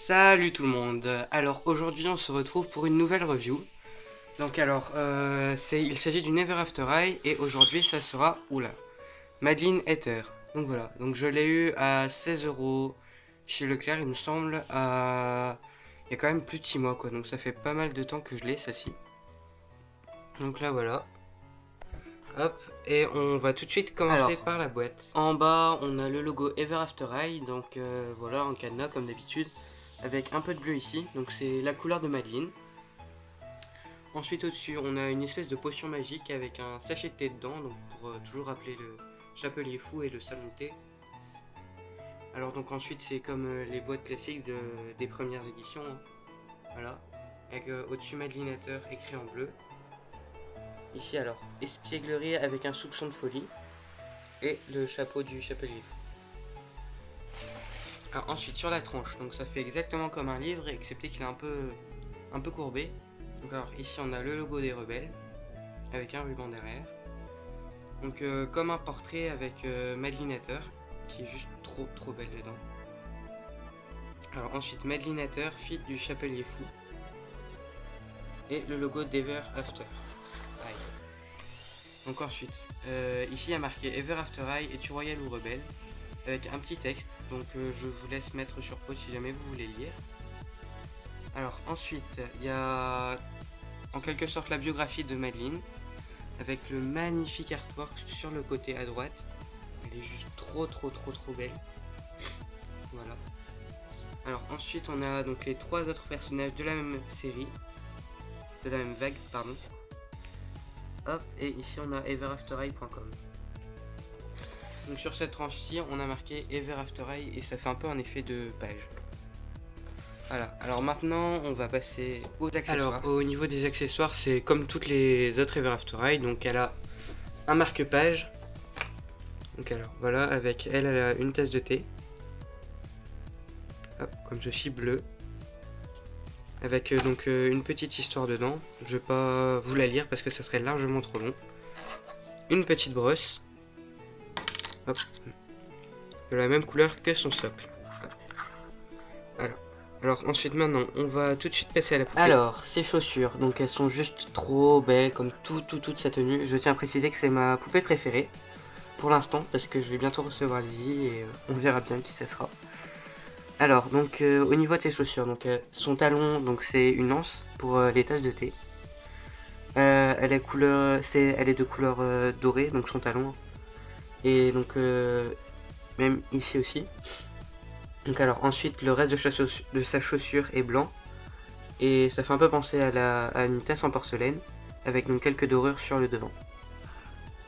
Salut tout le monde. Alors aujourd'hui on se retrouve pour une nouvelle review. Donc il s'agit d'une Ever After Eye et aujourd'hui ça sera Madeline Hatter. Donc voilà, donc je l'ai eu à 16 € chez Leclerc il me semble. Il y a quand même plus de 6 mois quoi, donc ça fait pas mal de temps que je l'ai celle-ci. Donc là voilà. Hop, et on va tout de suite commencer par la boîte. En bas on a le logo Ever After Eye, donc voilà en cadenas comme d'habitude. Avec un peu de bleu ici, donc c'est la couleur de Madeline. Ensuite au-dessus on a une espèce de potion magique avec un sachet de thé dedans, donc pour toujours rappeler le chapelier fou et le salon de thé. Alors donc ensuite c'est comme les boîtes classiques des premières éditions, hein. Voilà, avec au-dessus Madeline Hatter écrit en bleu. Ici alors, espièglerie avec un soupçon de folie et le chapeau du chapelier fou. Alors ensuite sur la tranche, donc ça fait exactement comme un livre excepté qu'il est un peu courbé. Donc alors ici on a le logo des rebelles avec un ruban derrière. Donc comme un portrait avec Madeline Hatter qui est juste trop belle dedans. Alors ensuite Madeline Hatter, fille du chapelier fou. Et le logo d'Ever After Eye. Donc ensuite ici il y a marqué Ever After Eye, es-tu royal ou rebelle, avec un petit texte. Donc je vous laisse mettre sur pause si jamais vous voulez lire. Alors ensuite il y a en quelque sorte la biographie de Madeline avec le magnifique artwork sur le côté à droite. Elle est juste trop belle. Voilà. Alors ensuite on a donc les trois autres personnages de la même série, de la même vague pardon. Hop, et ici on a everaftereye.com. Donc sur cette tranche-ci on a marqué Ever After Eye et ça fait un peu un effet de page. Voilà, alors maintenant on va passer aux accessoires. Alors au niveau des accessoires c'est comme toutes les autres Ever After Eye, donc elle a un marque-page. Donc alors voilà, avec elle a une tasse de thé. Hop, comme ceci, bleu. Avec donc une petite histoire dedans. Je vais pas vous la lire parce que ça serait largement trop long. Une petite brosse. Hop. De la même couleur que son socle. Alors ensuite maintenant on va tout de suite passer à la poupée. Alors ces chaussures, donc elles sont juste trop belles comme toute sa tenue. Je tiens à préciser que c'est ma poupée préférée pour l'instant parce que je vais bientôt recevoir Lizzie et on verra bien qui ça sera. Alors donc au niveau de ses chaussures, donc son talon, donc c'est une anse pour les tasses de thé. Elle est de couleur dorée, donc son talon. Et donc même ici aussi. Donc alors ensuite le reste de sa chaussure est blanc. Et ça fait un peu penser à une tasse en porcelaine. Avec donc quelques dorures sur le devant.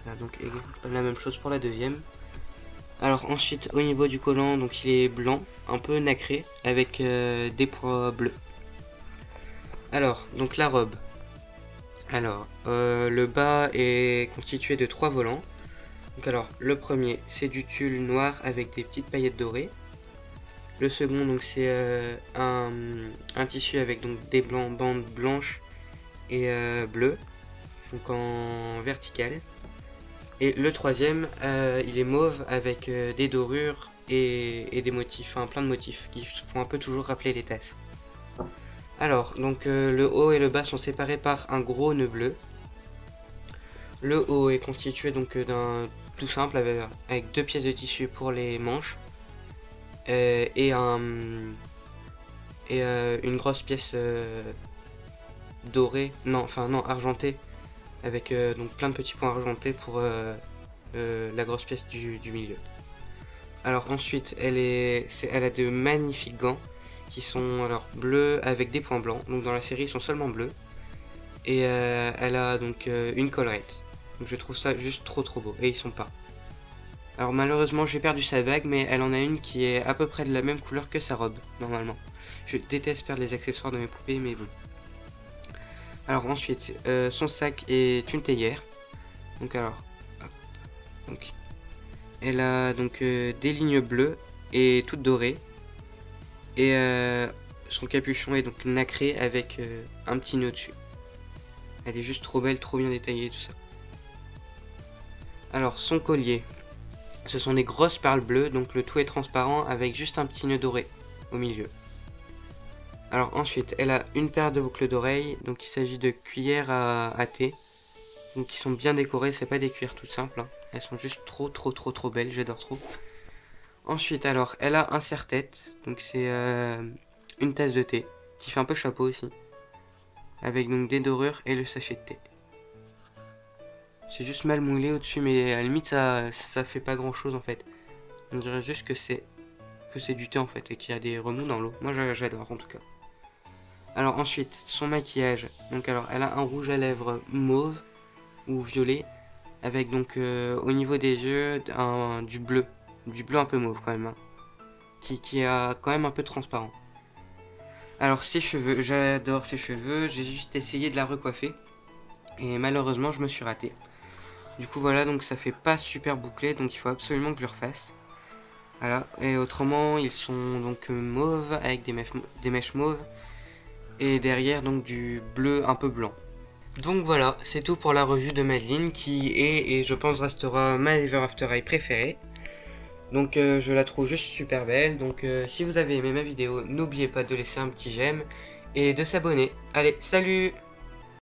Voilà, donc la même chose pour la deuxième. Alors ensuite au niveau du collant, donc il est blanc, un peu nacré, avec des points bleus. Alors donc la robe. Alors le bas est constitué de 3 volants. Donc alors le premier c'est du tulle noir avec des petites paillettes dorées. Le second donc c'est un tissu avec donc des bandes blanches et bleues, donc en verticale. Et le troisième il est mauve avec des dorures et des motifs, enfin plein de motifs qui font un peu toujours rappeler les tasses. Alors donc le haut et le bas sont séparés par un gros nœud bleu. Le haut est constitué donc d'un tout simple avec 2 pièces de tissu pour les manches. Et une grosse pièce dorée, non argentée, avec donc plein de petits points argentés pour la grosse pièce du milieu. Alors ensuite elle a de magnifiques gants qui sont alors bleus avec des points blancs, donc dans la série ils sont seulement bleus. Et elle a donc une collerette, donc je trouve ça juste trop beau et ils sont pas. Alors malheureusement j'ai perdu sa bague, mais elle en a une qui est à peu près de la même couleur que sa robe, normalement. Je déteste perdre les accessoires de mes poupées, mais bon. Alors ensuite, son sac est une théière. Donc alors, hop. Donc, elle a donc des lignes bleues et toutes dorées. Et son capuchon est donc nacré avec un petit nœud dessus. Elle est juste trop belle, trop bien détaillée, tout ça. Alors son collier. Ce sont des grosses perles bleues, donc le tout est transparent avec juste un petit nœud doré au milieu. Alors ensuite, elle a une paire de boucles d'oreilles, donc il s'agit de cuillères à thé. Donc qui sont bien décorées, c'est pas des cuillères toutes simples, hein. Elles sont juste trop belles, j'adore trop. Ensuite, alors, elle a un serre-tête, donc c'est une tasse de thé, qui fait un peu chapeau aussi. Avec donc des dorures et le sachet de thé. C'est juste mal moulé au-dessus, mais à la limite ça fait pas grand chose en fait. On dirait juste que c'est du thé en fait et qu'il y a des remous dans l'eau. Moi j'adore en tout cas. Alors ensuite, son maquillage. Donc alors elle a un rouge à lèvres mauve ou violet avec donc au niveau des yeux du bleu un peu mauve quand même, hein, qui a quand même un peu transparent. Alors ses cheveux, j'adore ses cheveux, j'ai juste essayé de la recoiffer et malheureusement je me suis raté. Du coup voilà, donc ça fait pas super bouclé, donc il faut absolument que je le refasse. Voilà, et autrement ils sont donc mauves avec des mèches mauves et derrière donc du bleu un peu blanc. Donc voilà, c'est tout pour la revue de Madeline qui est et je pense restera ma Ever After Eye préférée. Donc je la trouve juste super belle, donc si vous avez aimé ma vidéo, n'oubliez pas de laisser un petit j'aime et de s'abonner. Allez, salut!